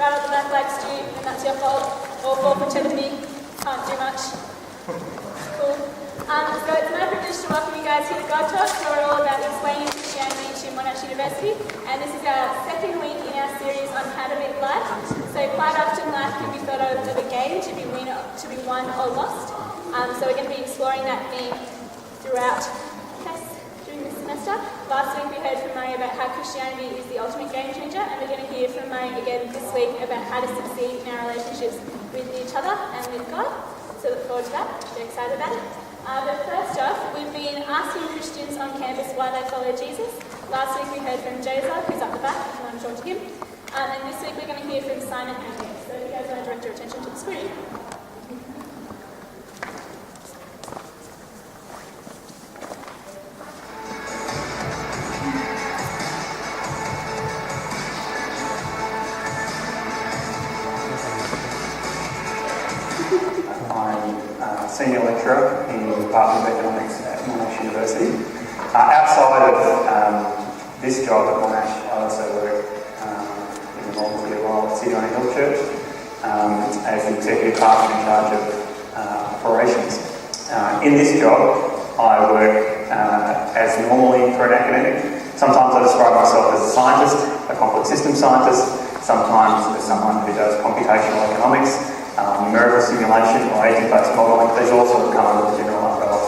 Right at the back like Stu, and that's your fault, or fall for me, can't do much. Cool. So it's my privilege to welcome you guys here to God Talk, where we're all about explaining Christianity to Monash University, and this is our second week in our series on how to make life. So quite often life can be thought of as a game, to be won or lost. So we're going to be exploring that theme throughout during this semester. Last week we heard from Murray about how Christianity is the ultimate game changer, and we're going to hear from Murray again this week about how to succeed in our relationships with each other and with God. So look forward to that. We're excited about it. But first off, we've been asking Christians on campus why they follow Jesus. Last week we heard from Joseph, who's up the back, if you want to talk to him. And this week we're going to hear from Simon and Nick. So if you guys want to direct your attention to the screen. Senior lecturer in the Department of Economics at Monash University. Outside of this job at Monash, I also work in the volunteer role at City on a Hill Church as the executive pastor in charge of operations. In this job, I work as normally for an academic. Sometimes I describe myself as a scientist, a complex system scientist, sometimes as someone who does computational economics, numerical simulation or agent-based modelling. These all sort of come under the general umbrella.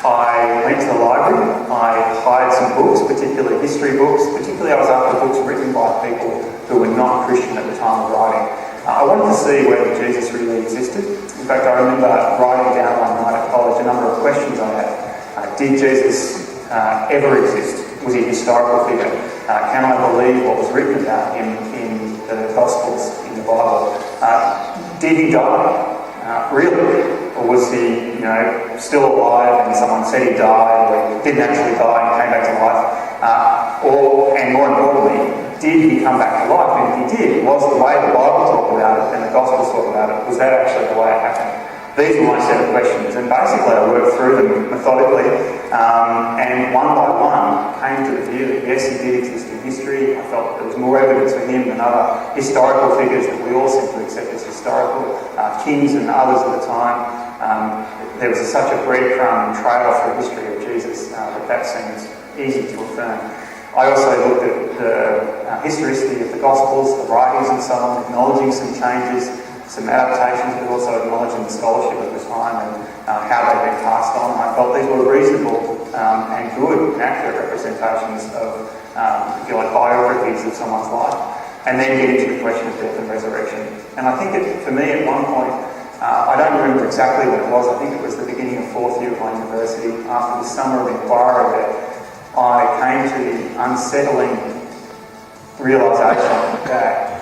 I went to the library, I hired some books, particularly history books. Particularly I was after books written by people who were not Christian at the time of writing. I wanted to see whether Jesus really existed. In fact, I remember writing down one night at college a number of questions I had. Did Jesus ever exist? Was he a historical figure? Can I believe what was written about him in the Gospels, in the Bible? Did he die? Really? Or was he, still alive and someone said he died, or he didn't actually die and came back to life? And more importantly, did he come back to life? And if he did, was the way the Bible talked about it and the Gospels talk about it, was that actually the way it happened? These were my set of questions, and basically I worked through them methodically, and one by one came to the view that yes, he did exist in history. I felt there was more evidence for him than other historical figures that we all seem to accept as historical, kings and others at the time. There was such a breadcrumb trail through history of Jesus that seems easy to affirm. I also looked at the historicity of the Gospels, the writings and so on, acknowledging some changes, some adaptations, but also acknowledging the scholarship at the time and how they've been passed on. I felt these were reasonable and good and accurate representations of, if you like, biographies of someone's life. And then get into the question of death and resurrection. And I think for me at one point, I don't remember exactly when it was, I think it was the beginning of fourth year of my university, after the summer of inquiry, that I came to the unsettling realisation that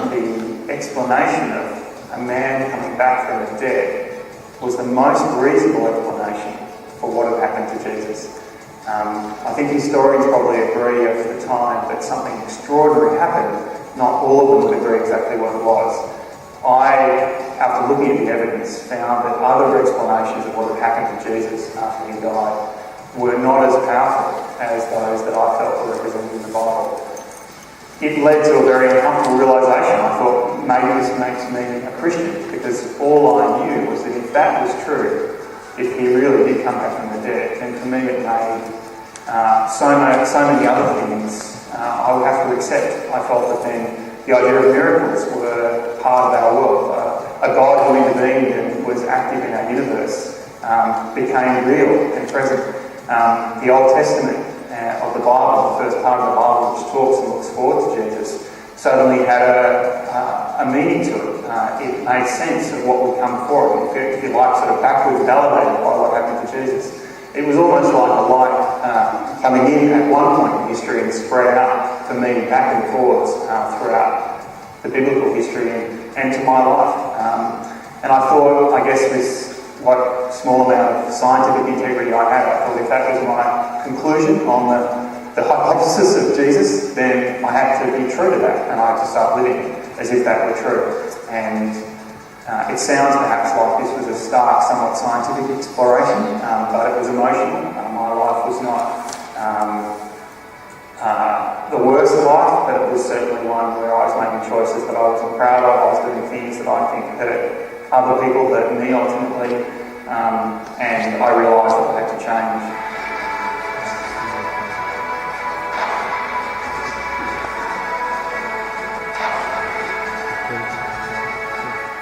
the explanation of a man coming back from the dead was the most reasonable explanation for what had happened to Jesus. I think historians probably agree of the time that something extraordinary happened. Not all of them would agree exactly what it was. I, after looking at the evidence, found that other explanations of what had happened to Jesus after he died were not as powerful as those that I felt were represented in the Bible. It led to a very uncomfortable realisation. I thought, maybe this makes me a Christian, because all I knew was that if that was true, if he really did come back from the dead, then for me it made so many other things I would have to accept. I felt that then the idea of miracles were part of our world. A God who intervened and was active in our universe became real and present. The Old Testament of the Bible, the first part of the Bible, which talks and looks forward to Jesus, suddenly had a meaning to it. It made sense of what would come forward. If you like, sort of backwards validated by what happened to Jesus. It was almost like a light coming in at one point in history and spread out for me back and forwards throughout the biblical history and to my life. And I thought, I guess this what small amount of scientific integrity I had, I thought if that was my conclusion on the hypothesis of Jesus, then I had to be true to that, and I had to start living as if that were true. And it sounds perhaps like this was a stark, somewhat scientific exploration, but it was emotional. My life was not the worst life, but it was certainly one where I was making choices that I wasn't proud of. I was doing things that I think hurt other people, hurt me ultimately, and I realised that I had to change.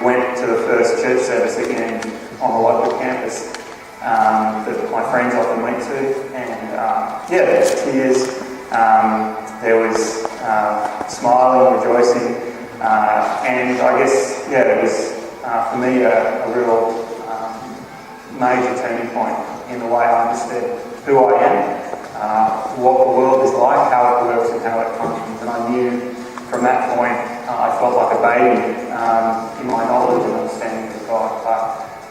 Went to the first church service again on the local campus that my friends often went to, and there was tears, there was smiling, rejoicing, and I guess it was for me a real major turning point in the way I understood who I am, what the world is like, how it works and how it functions, and I knew from that point I felt like a baby in my knowledge and understanding of God, but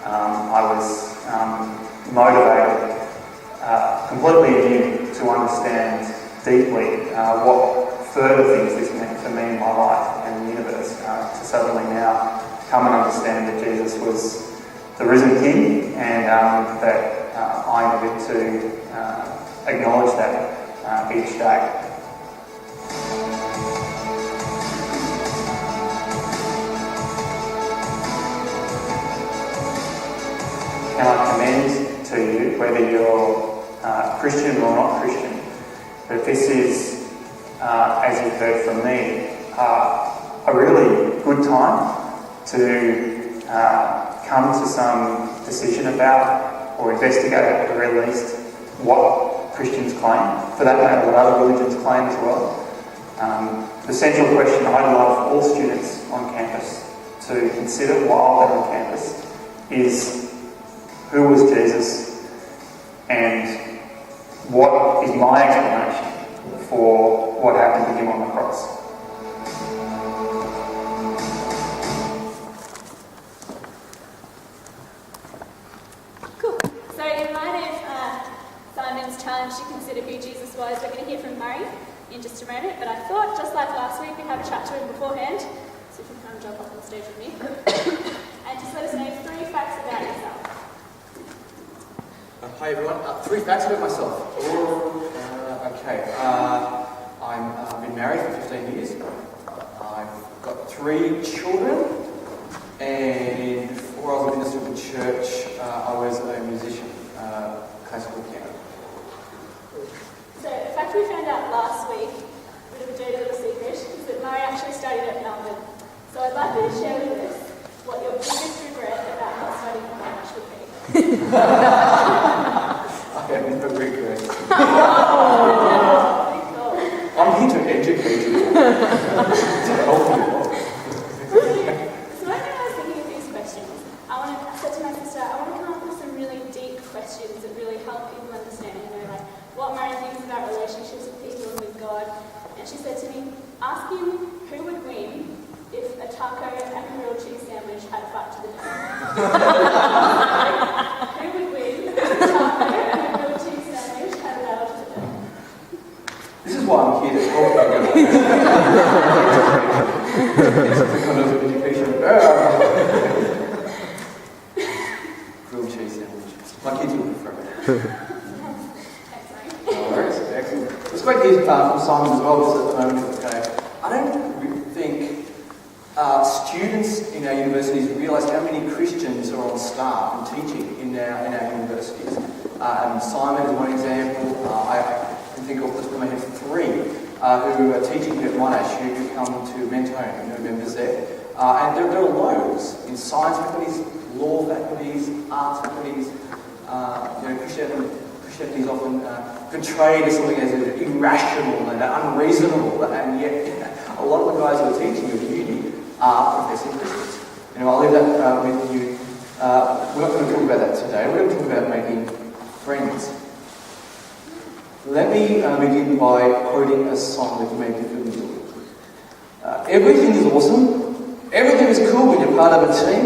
I was motivated, completely new to understand deeply what further things this meant for me in my life and the universe, to suddenly now come and understand that Jesus was the risen King, and that I needed to acknowledge that each day. Can I commend to you, whether you're Christian or not Christian, that this is, as you've heard from me, a really good time to come to some decision about, or investigate at the very least, what Christians claim, for that matter what other religions claim as well. The central question I'd love all students on campus to consider while they're on campus is, who was Jesus, and what is my explanation for what happened to him on the cross? Cool. So in light of Simon's challenge to consider who Jesus was, we're going to hear from Murray in just a moment, but I thought, just like last week, we'd have a chat to him beforehand, so if you can come jump up on stage with me, and just let us know 3 facts about yourself. Hi everyone. 3 facts about myself. Okay. I've been married for 15 years. I've got 3 children, and before I was a minister of the church, I was a musician, classical piano. So a fact we found out last week, a bit of a dirty little secret, is that Murray actually studied at Melbourne. So I'd like you to share with us what your biggest regret about not studying at Monash would be. I have no regrets. I'm here to educate you. To help you. So when I was thinking of these questions, I said to my sister, I want to come up with some really deep questions that really help people understand, like what Murray thinks about relationships with people and with God. And she said to me, ask him who would win if a taco and a grilled cheese sandwich had a fight to the death. Who would win if a taco and a grilled cheese sandwich had a battle to the death? This is why I'm here to help you. It's the kind of education. Grilled cheese sandwich. My kids will prefer it. No worries. Excellent. It's great to hear from Simon as well, because at the moment, okay, I don't think students in our universities realise how many Christians are on staff and teaching in our universities. And Simon is one example. I can think of just from my head 3 who are teaching here at Monash, who come to Mentone, members there. And there are loads in science faculties, law faculties, arts faculties. Christianity is often portrayed as something as irrational and unreasonable, and yet a lot of the guys who are teaching at uni are professing Christians. I'll leave that with you. We're not going to talk about that today. We're going to talk about making friends. Let me begin by quoting a song that you may be familiar with. Everything is awesome. Everything is cool when you're part of a team.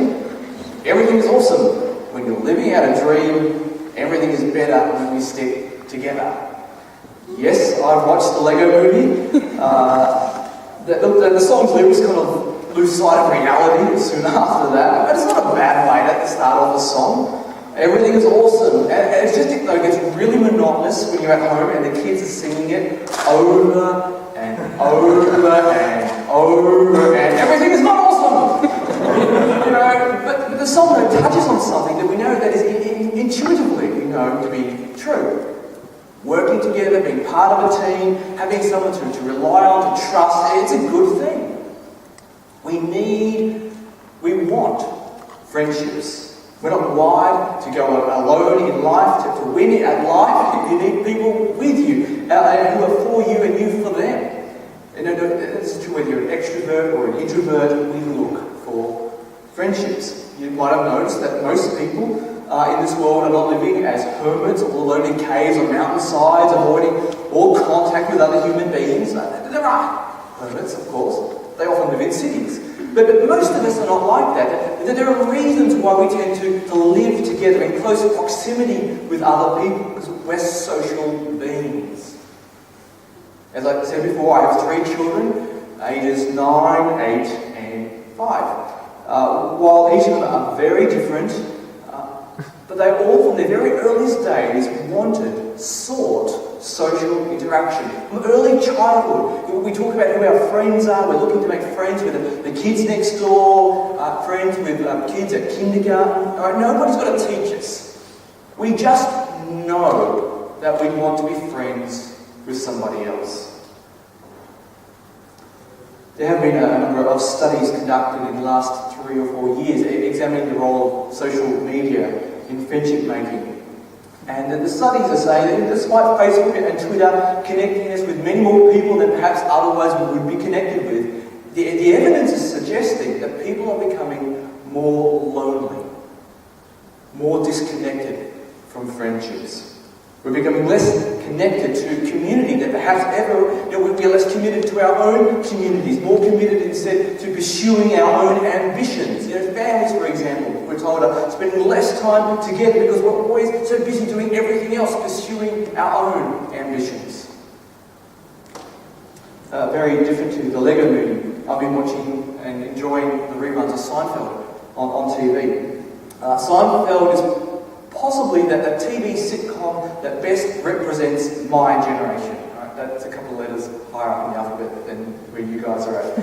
Everything is awesome when you're living out a dream, everything is better when we stick together. Yes, I've watched the Lego movie. The song's lyrics kind of lose sight of reality soon after that, but it's not a bad way to start off a song. Everything is awesome, and it's just, it gets really monotonous when you're at home and the kids are singing it over and over and over, and everything is not awesome. But the song though touches on something that we know that is intuitively we know to be true. Working together, being part of a team, having someone to rely on, to trust, it's a good thing. We want friendships. We're not wired to go alone in life, to win it at life. You need people with you, who are for you and you for them. And it's true whether you're an extrovert or an introvert, we look for friendships. You might have noticed that most people in this world are not living as hermits or alone in caves or mountainsides, avoiding all contact with other human beings. There are hermits, of course. They often live in cities. But most of us are not like that. There are reasons why we tend to live together in close proximity with other people, because we're social beings. As I said before, I have 3 children, ages 9, 8 and 5. While each of them are very different, but they all, from their very earliest days, sought social interaction. From early childhood, we talk about who our friends are. We're looking to make friends with the kids next door, friends with kids at kindergarten. All right, nobody's got to teach us. We just know that we want to be friends with somebody else. There have been a number of studies conducted in the last 3 or 4 years examining the role of social media in friendship making. And the studies are saying that despite Facebook and Twitter connecting us with many more people than perhaps otherwise we would be connected with, the evidence is suggesting that people are becoming more lonely, more disconnected from friendships. We're becoming less connected to community than perhaps ever. We're less committed to our own communities, more committed instead to pursuing our own ambitions. Families, for example, we're told are spending less time together because we're always so busy doing everything else, pursuing our own ambitions. Very different to the Lego movie. I've been watching and enjoying the reruns of Seinfeld on TV. Seinfeld is possibly the TV sitcom that best represents my generation. Right? That's a couple of letters higher up in the alphabet than where you guys are at.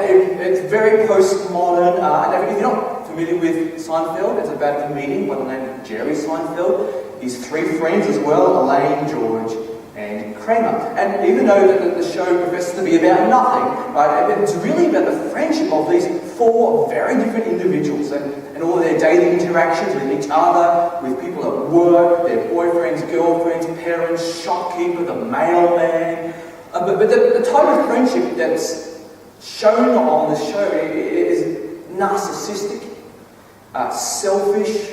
It's very postmodern. And if you're not familiar with Seinfeld, it's about a comedian by the name of Jerry Seinfeld. His 3 friends as well, Elaine, George, and Kramer. And even though the show professes to be about nothing, right, it's really about the friendship of these 4 very different individuals and all of their daily interactions with each other, with people at work, their boyfriends, girlfriends, parents, shopkeeper, the mailman. But the type of friendship that's shown on the show is narcissistic, selfish,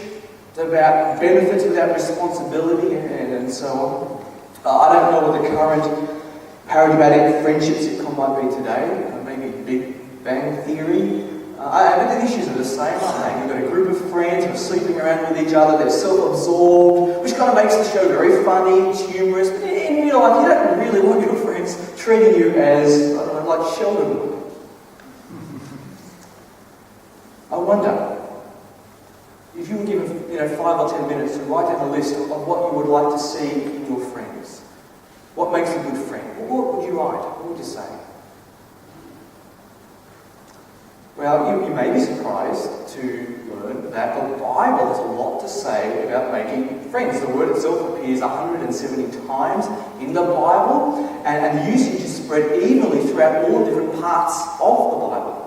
it's about benefits without responsibility, and so on. I don't know what the current paradigmatic friendship sitcom might be today. Maybe Big Bang Theory. But the issues are the same, aren't they? You've got a group of friends who are sleeping around with each other, they're self-absorbed, which kind of makes the show very funny, it's humorous, but in real life you don't really want your friends treating you as, I don't know, like Sheldon would. I wonder, if you were given 5 or 10 minutes to write down a list of what you would like to see in your friends, what makes a good friend, what would you write? What would you say? Well, you may be surprised to learn that the Bible has a lot to say about making friends. The word itself appears 170 times in the Bible, and the usage is spread evenly throughout all the different parts of the Bible.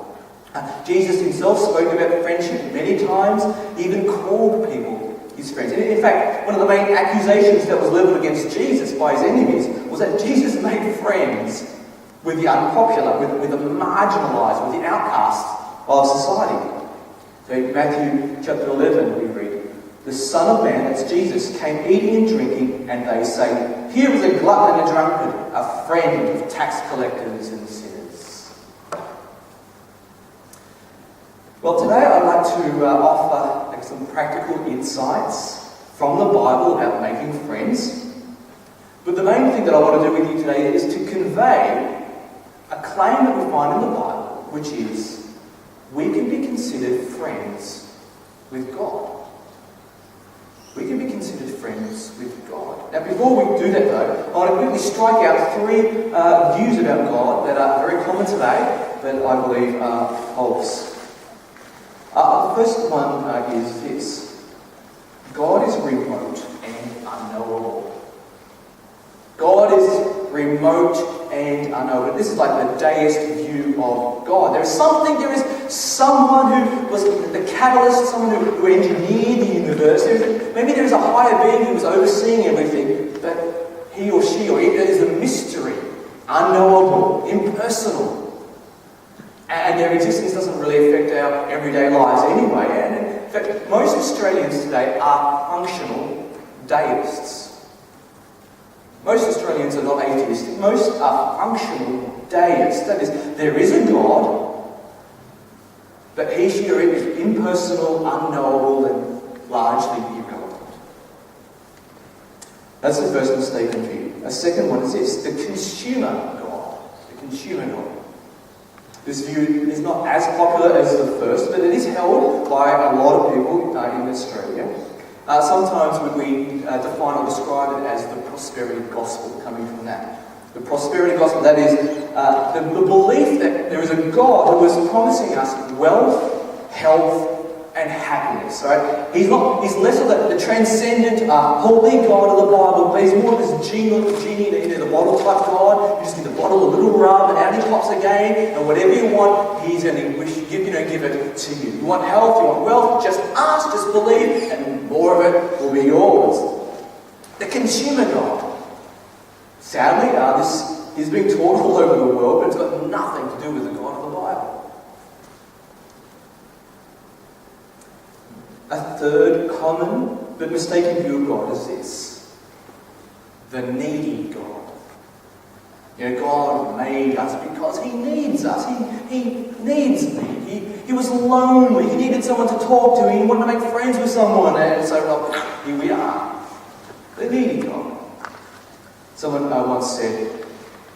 Jesus himself spoke about friendship many times, even called people his friends. In fact, one of the main accusations that was leveled against Jesus by his enemies was that Jesus made friends with the unpopular, with the marginalised, with the outcasts of society. So in Matthew chapter 11 we read, "The Son of Man," that's Jesus, "came eating and drinking, and they say, 'Here is a glutton and a drunkard, a friend of tax collectors and sinners.'" Well, today I'd like to offer some practical insights from the Bible about making friends. But the main thing that I want to do with you today is to convey a claim that we find in the Bible, which is we can be considered friends with God. We can be considered friends with God. Now, before we do that, though, I want to quickly strike out three views about God that are very common today, but I believe are false. The first one is this: God is remote and unknowable. God is remote and unknowable. This is like the deist view of God. There is someone who was the catalyst, someone who engineered the universe. Maybe there is a higher being who was overseeing everything, but he or she or it is a mystery, unknowable, impersonal. And their existence doesn't really affect our everyday lives anyway. And in fact, most Australians today are functional deists. Most Australians are not atheistic. Most are functional deists. That is, there is a God, but he, she, or it is impersonal, unknowable, and largely irrelevant. That's the first mistaken view. A second one is this: the consumer God. The consumer God. This view is not as popular as the first, but it is held by a lot of people in Australia. Sometimes when we define or describe it as the prosperity gospel, coming from that. The prosperity gospel, that is the belief that there is a God who is promising us wealth, health, and happiness. Right? He's less of the transcendent, holy God of the Bible, but he's more of this genie in the bottle type God. You just give the bottle a little rub, and out he pops again, and whatever you want, he's going to give it to you. You want health, you want wealth, just ask, just believe, and more of it will be yours. The consumer God. Sadly, this is being taught all over the world, but it's got nothing to do with the God of the Bible. A third common but mistaken view of God is this: the needy God. God made us because he needs us. He needs me. He was lonely. He needed someone to talk to. He wanted to make friends with someone. And so, well, here we are. The needy God. Someone once said,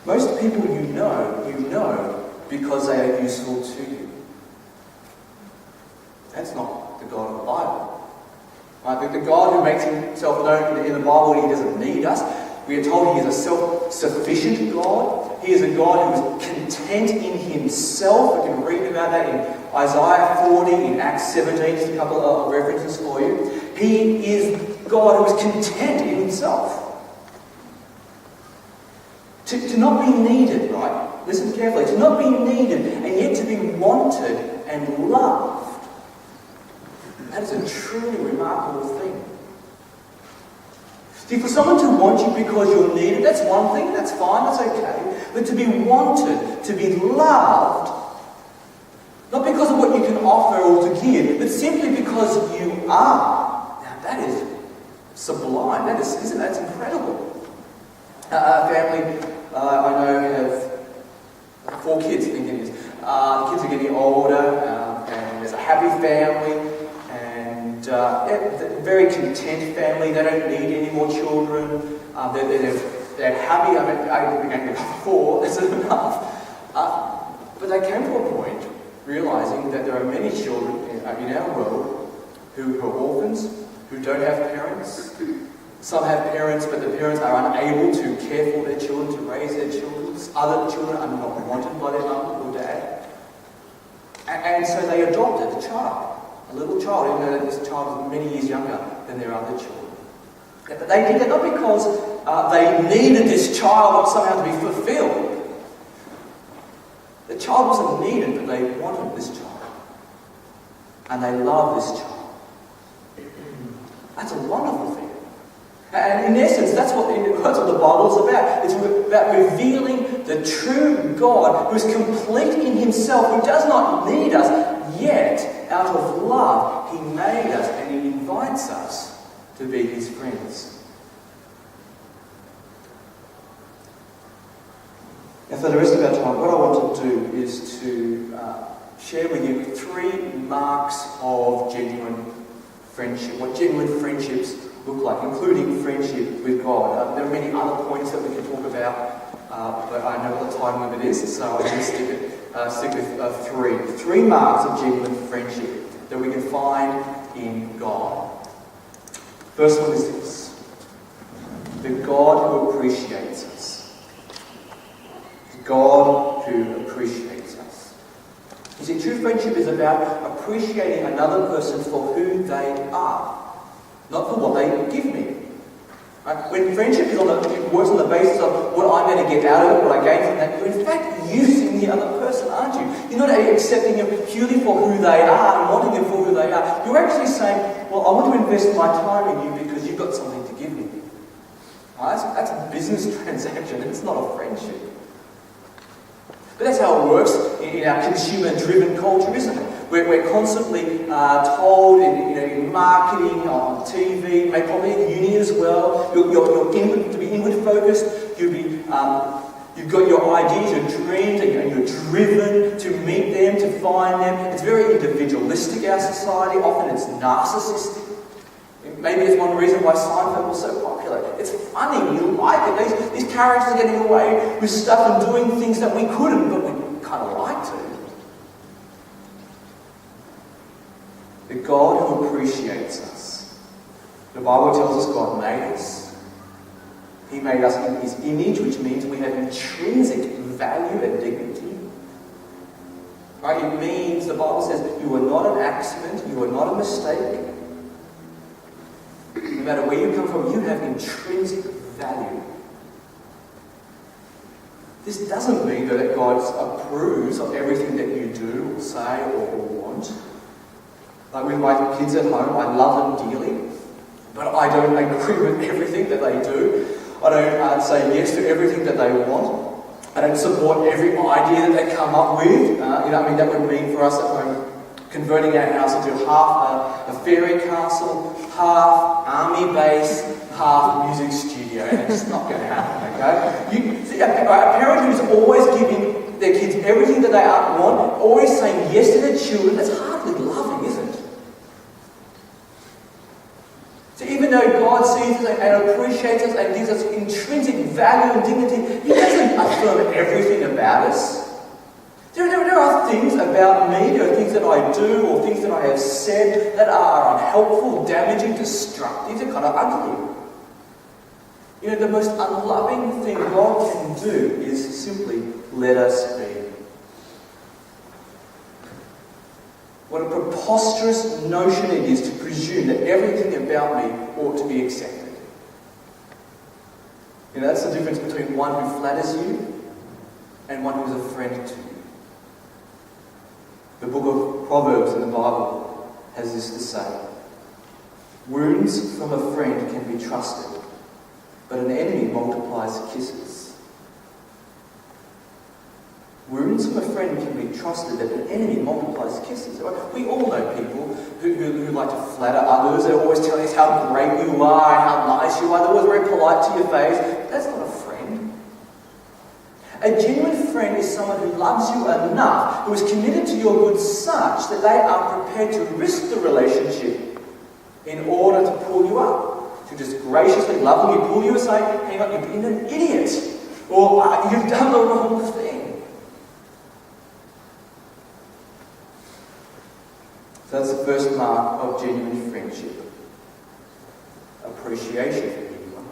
most people you know because they are useful to you. That's not the God of the Bible. Right? The God who makes himself known in the Bible, he doesn't need us. We are told he is a self-sufficient God. He is a God who is content in himself. We can read about that in Isaiah 40, in Acts 17, just a couple of references for you. He is God who is content in himself. To not be needed, right? Listen carefully. To not be needed and yet to be wanted and loved. That is a truly remarkable thing. See, for someone to want you because you're needed, that's one thing, that's fine, that's okay. But to be wanted, to be loved, not because of what you can offer or to give, but simply because you are. Now that is sublime. That's incredible. A family I know have 4 kids, I think it is. The kids are getting older, and there's a happy family. Very content family. They don't need any more children. They're happy. I mean, we're going to get 4. That's enough. But they came to a point realizing that there are many children in our world who are orphans, who don't have parents. Some have parents, but the parents are unable to care for their children, to raise their children. Other children are not wanted by their mum or dad. And so they adopted a child. A little child, even though this child was many years younger than their other children. But they did that not because they needed this child somehow to be fulfilled. The child wasn't needed, but they wanted this child. And they loved this child. That's a wonderful thing. And in essence, that's what the Bible is about. It's about revealing the true God who is complete in himself, who does not need us, yet out of love he made us and he invites us to be his friends. And for the rest of our time, what I want to do is to share with you 3 marks of genuine friendship, what genuine friendships look like, including friendship with God. There are many other points that we can talk about, but I know what the time limit is, so I'm going to stick with three. Three marks of genuine friendship that we can find in God. First one is this: the God who appreciates us. The God who appreciates us. You see, true friendship is about appreciating another person for who they are, not for what they give me. Right? When friendship works on the basis of what I'm going to get out of it, what I gain from that, you're in fact using the other person, aren't you? You're not accepting them purely for who they are and wanting them for who they are. You're actually saying, well, I want to invest my time in you because you've got something to give me. Right? That's a business transaction. It's not a friendship. But that's how it works in our consumer-driven culture, isn't it? We're constantly told in marketing, on TV, maybe probably in uni as well. You're to be inward-focused. You've got your ideas, your dreams, and you're driven to meet them, to find them. It's very individualistic, our society. Often it's narcissistic. Maybe it's one reason why Seinfeld was so popular. It's funny, you like it. These characters are getting away with stuff and doing things that we couldn't, but we kind of like to. The God who appreciates us. The Bible tells us God made us. He made us in His image, which means we have intrinsic value and dignity. Right? It means, the Bible says, you are not an accident, you are not a mistake. No matter where you come from, you have intrinsic value. This doesn't mean that God approves of everything that you do or say or want. Like with my kids at home, I love them dearly, but I don't agree with everything that they do. I don't say yes to everything that they want. I don't support every idea that they come up with. That would mean for us at home converting our house into half a fairy castle, half army base, half music studio. And it's not going to happen, okay? A parent who's always giving their kids everything that they want, always saying yes to their children, that's hardly loving, isn't it? So even though God sees us and appreciates us and gives us intrinsic value and dignity, He doesn't affirm everything about us. There are things about me, there are things that I do or things that I have said that are unhelpful, damaging, destructive, they're kind of ugly. The most unloving thing God can do is simply let us be. What a preposterous notion it is to presume that everything about me ought to be accepted. That's the difference between one who flatters you and one who is a friend to you. The book of Proverbs in the Bible has this to say: wounds from a friend can be trusted, but an enemy multiplies kisses. Wounds from a friend can be trusted, but an enemy multiplies kisses. We all know people who like to flatter others. They're always telling us how great you are and how nice you are. They're always very polite to your face. That's not a friend. A genuine friend is someone who loves you enough, who is committed to your good such that they are prepared to risk the relationship in order to pull you up. To just graciously, lovingly pull you aside, hang on, you've been an idiot. Or you've done the wrong thing. So that's the first mark of genuine friendship. Appreciation for people.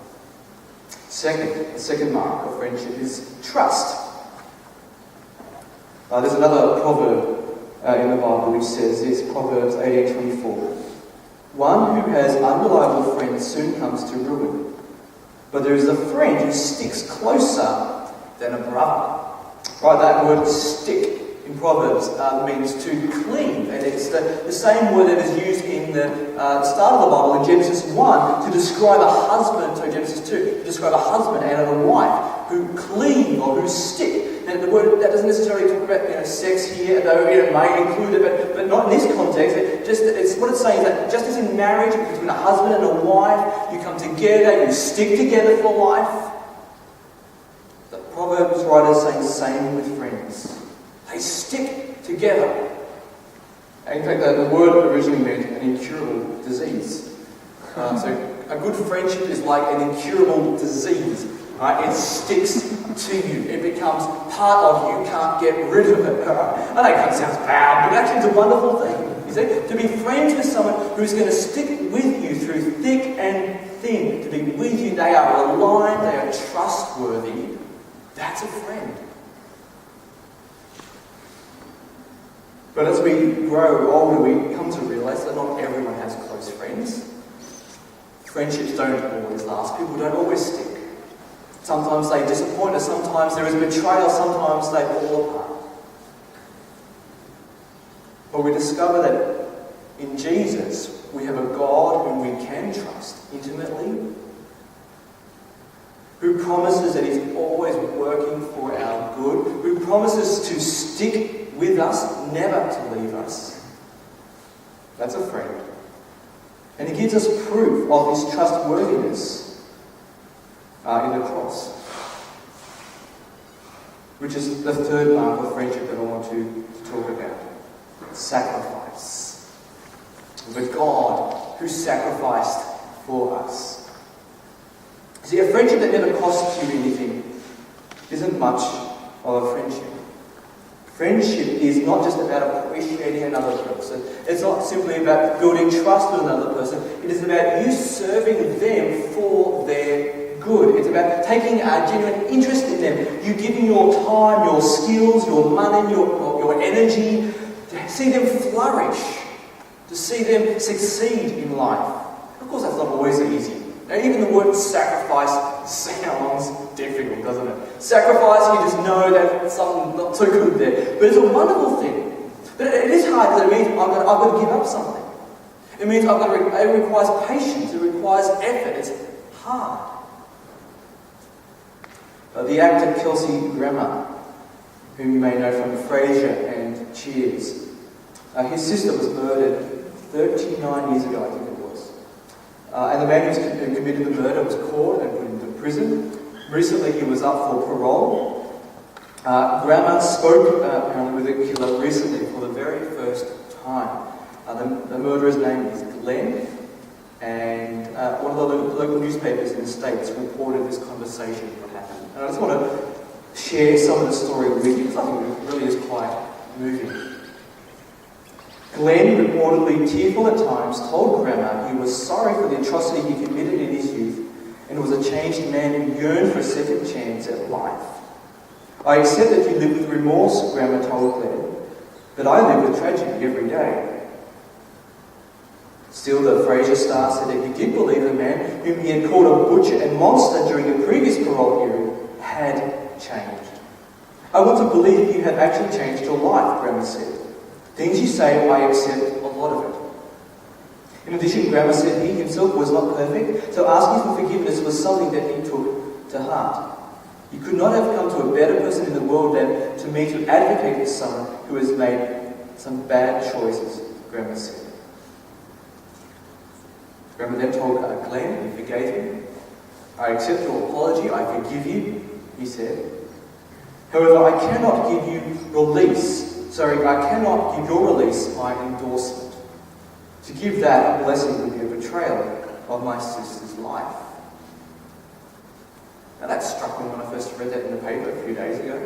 The second mark of friendship is trust. There's another proverb in the Bible which says this, Proverbs 18:24. One who has unreliable friends soon comes to ruin, but there is a friend who sticks closer than a brother. Right, that word stick in Proverbs means to cling, and it's the same word that is used in the start of the Bible in Genesis 1 to describe a husband, so Genesis 2, to describe a husband and a wife who cling or who stick. And the word, that doesn't necessarily talk about sex here, though it may include it, but not in this context. It's what it's saying is that just as in marriage, between a husband and a wife, you come together, you stick together for life. The Proverbs writer is saying the same with friends. They stick together. In fact, the word originally meant an incurable disease. So a good friendship is like an incurable disease. Right? It sticks to you. It becomes part of you. You can't get rid of it. Right? I know it sounds bad, but actually it's a wonderful thing. You see? To be friends with someone who's going to stick with you through thick and thin. To be with you, they are aligned, they are trustworthy. That's a friend. But as we grow older, we come to realise that not everyone has close friends. Friendships don't always last. People don't always stick. Sometimes they disappoint us, sometimes there is betrayal, sometimes they fall apart. But we discover that in Jesus, we have a God whom we can trust intimately, who promises that He's always working for our good, who promises to stick with us, never to leave us. That's a friend. And He gives us proof of His trustworthiness in the cross, which is the third mark of friendship that I want to talk about. Sacrifice. The God who sacrificed for us. See, a friendship that never costs you anything isn't much of a friendship. Friendship is not just about appreciating another person. It's not simply about building trust with another person. It is about you serving them for their good. It's about taking a genuine interest in them. You giving your time, your skills, your money, your energy to see them flourish, to see them succeed in life. Of course, that's not always easy. Now, even the word sacrifice sounds difficult, doesn't it? Sacrifice, you just know that something not so good there. But it's a wonderful thing. But it is hard because it means I've got to give up something. It means it requires patience, it requires effort, it's hard. The actor Kelsey Grammer, whom you may know from Frasier and Cheers, his sister was murdered 39 years ago, I think it was. And the man who committed the murder was caught and put into prison. Recently he was up for parole. Grammer spoke apparently with the killer recently for the very first time. The murderer's name is Glenn, and one of the local newspapers in the States reported this conversation that happened. And I just want to share some of the story with you because I think it really is quite moving. Glenn, reportedly tearful at times, told Grammer he was sorry for the atrocity he committed in his youth and was a changed man who yearned for a second chance at life. I accept that you live with remorse, Grammer told Glenn, but I live with tragedy every day. Still, the Frasier star said that he did believe the man whom he had called a butcher and monster during the previous parole period had changed. I want to believe you have actually changed your life, Grammer said. Things you say, I accept a lot of it. In addition, Grammer said he himself was not perfect, so asking for forgiveness was something that he took to heart. You could not have come to a better person in the world than to me to advocate for someone who has made some bad choices, Grammer said. Grammer then told Glenn he forgave him. I accept your apology, I forgive you, he said. However, I cannot give your release my endorsement. To give that a blessing would be a betrayal of my sister's life. Now that struck me when I first read that in the paper a few days ago.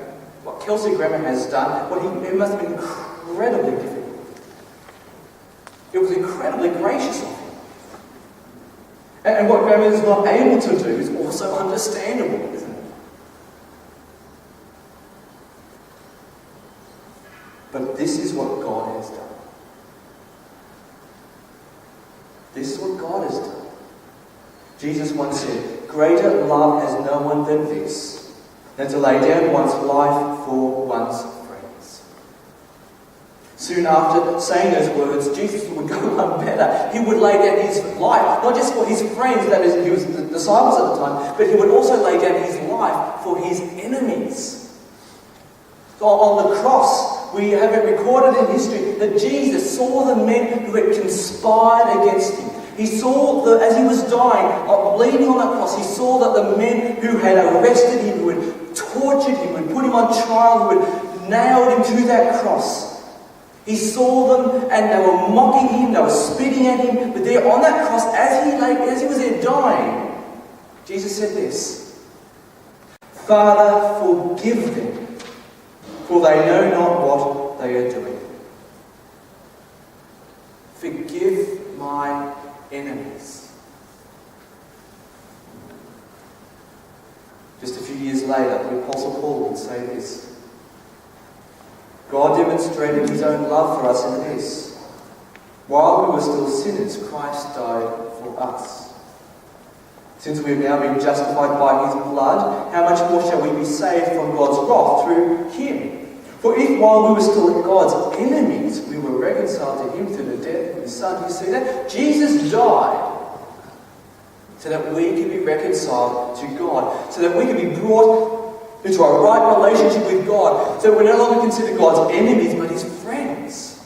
What Kelsey Grammer has done, it must have been incredibly difficult. It was incredibly gracious of him. And what Grammer is not able to do is also understandable, isn't it? But this is what God has done. This is what God has done. Jesus once said, greater love has no one than this, than to lay down one's life for one's friends. Soon after saying those words, Jesus would go one better. He would lay down his life, not just for his friends, that is, he was the disciples at the time, but he would also lay down his life for his enemies. So on the cross, we have it recorded in history that Jesus saw the men who had conspired against him. He saw, as he was dying, bleeding on that cross, he saw that the men who had arrested him, who had tortured him, who had put him on trial, who had nailed him to that cross, He saw them and they were mocking him, they were spitting at him, but there on that cross, as he was there dying, Jesus said this, "Father, forgive them, for they know not what they are doing." Forgive my enemies. Just a few years later, the Apostle Paul would say this, "God demonstrated his own love for us in this. While we were still sinners, Christ died for us. Since we have now been justified by his blood, how much more shall we be saved from God's wrath through him? For if while we were still God's enemies, we were reconciled to him through the death of his Son," you see that? Jesus died so that we could be reconciled to God, so that we could be brought into a right relationship with God, so that we're no longer considered God's enemies, but his friends.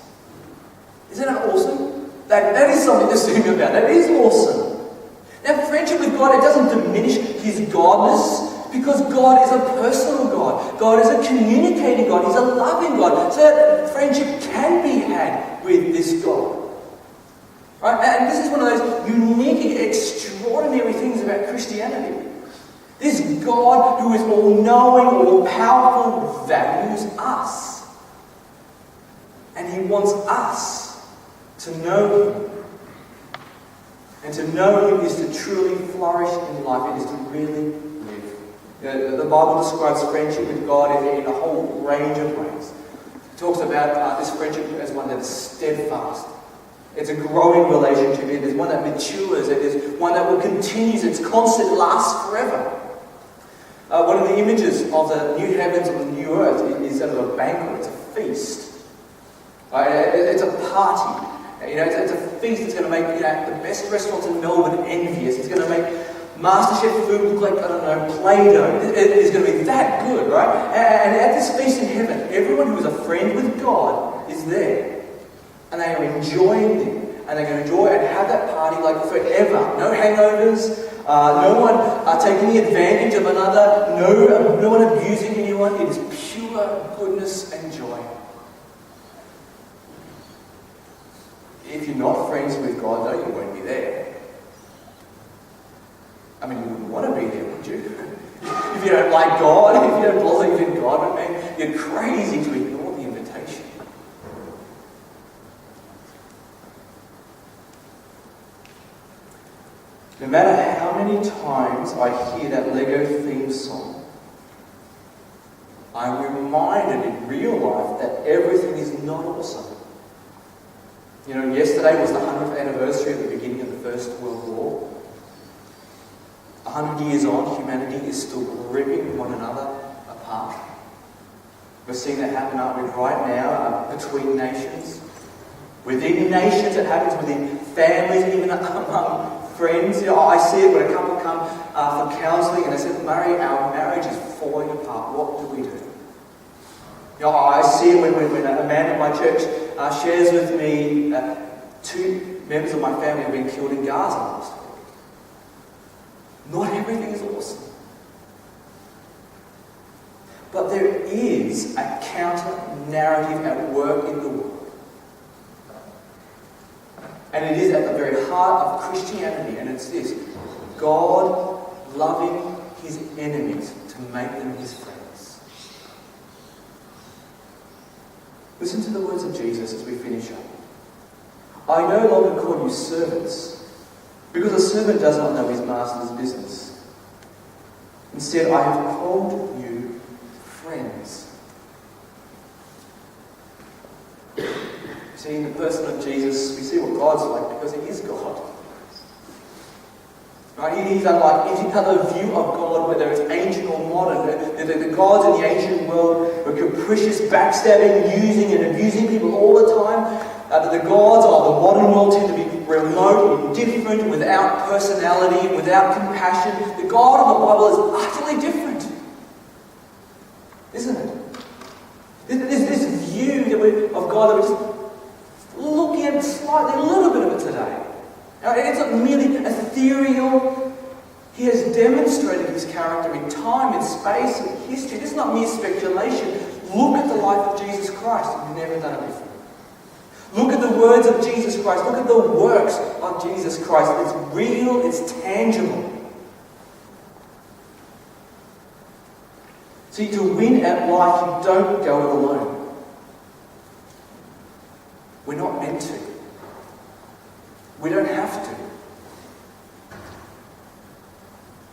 Isn't that awesome? That is something to sing about. That is awesome. Now, friendship with God, it doesn't diminish his godness, because God is a personal God. God is a communicating God. He's a loving God. So that friendship can be had with this God. Right? And this is one of those unique, extraordinary things about Christianity. This God who is all-knowing, all-powerful, values us. And he wants us to know him. And to know him is to truly flourish in life. It is to really live. The Bible describes friendship with God in a whole range of ways. It talks about this friendship as one that is steadfast. It's a growing relationship. It is one that matures. It is one that will continue. It's constant, lasts forever. One of the images of the new heavens and the new earth is that of a banquet. It's a feast. It's a party. It's a feast that's going to make the best restaurants in Melbourne envious. It's going to make MasterChef food look like, I don't know, Play-Doh. It is going to be that good, right? And at this feast in heaven, everyone who is a friend with God is there. And they are enjoying it. And they're going to enjoy and have that party like forever. No hangovers. No one taking advantage of another. No one abusing anyone. It is pure goodness and joy. If you're not friends with God, though, you won't be there. I mean, you wouldn't want to be there, would you? If you don't like God, if you don't believe in God, man, you're crazy to ignore the invitation. No matter how many times I hear that Lego theme song, I'm reminded in real life that everything is not awesome. Yesterday was the 100th anniversary of the beginning of the First World War. 100 years on, humanity is still ripping one another apart. We're seeing that happen, aren't we, right now, between nations. Within nations, it happens within families, even among friends. I see it when a couple come for counselling and they say, "Murray, our marriage is falling apart. What do we do?" I see it when a man at my church shares with me 2 members of my family have been killed in Gaza last week. Not everything is awesome. But there is a counter-narrative at work in the world. And it is at the very heart of Christianity, and it's this: God loving his enemies to make them his friends. Listen to the words of Jesus as we finish up. "I no longer call you servants, because a servant does not know his master's business. Instead, I have called you friends." See, in the person of Jesus, we see what God's like, because he is God. Right? He's unlike any other view of God, whether it's ancient or modern. The gods in the ancient world were capricious, backstabbing, using and abusing people all the time. The gods of the modern world tend to be remote, indifferent, without personality, without compassion. The God of the Bible is utterly different. Isn't it? There's this view of God that we're just looking at slightly, a little bit of it today. Now, it's not merely ethereal. He has demonstrated his character in time, in space, in history. This is not mere speculation. Look at the life of Jesus Christ. We've never done it before. Look at the words of Jesus Christ. Look at the works of Jesus Christ. It's real, it's tangible. See, to win at life, you don't go it alone. We're not meant to. We don't have to.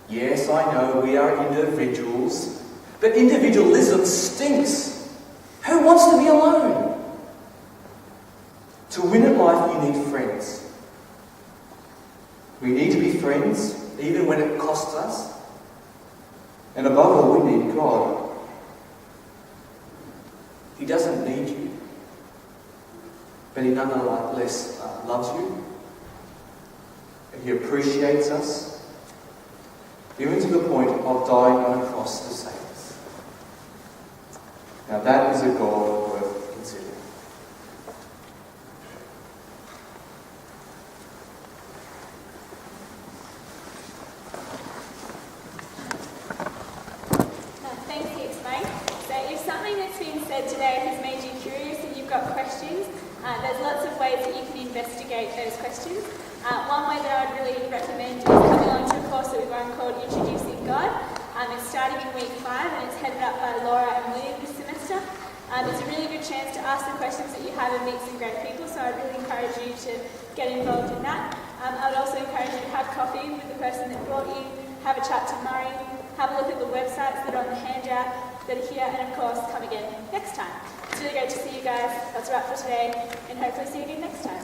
Yes, I know we are individuals, but individualism stinks. Who wants to be alone? To win at life, you need friends. We need to be friends, even when it costs us. And above all, we need God. He doesn't need you, but He nonetheless loves you. And He appreciates us, even to the point of dying on a cross to save us. Now that is a God worth considering. Thanks, he explained. So if something that's been said today has made you curious and you've got questions, there's lots of ways that you can investigate those questions. One way that I'd really recommend is coming along to a course that we've run called Introducing God. It's starting in week 5 and it's headed up by Laura and William this semester. It's a really good chance to ask the questions that you have and meet some great people, so I'd really encourage you to get involved in that. I would also encourage you to have coffee with the person that brought you, have a chat to Murray, have a look at the websites that are on the handout that are here, and of course come again next time. It's really great to see you guys. That's a wrap for today, and hopefully see you again next time.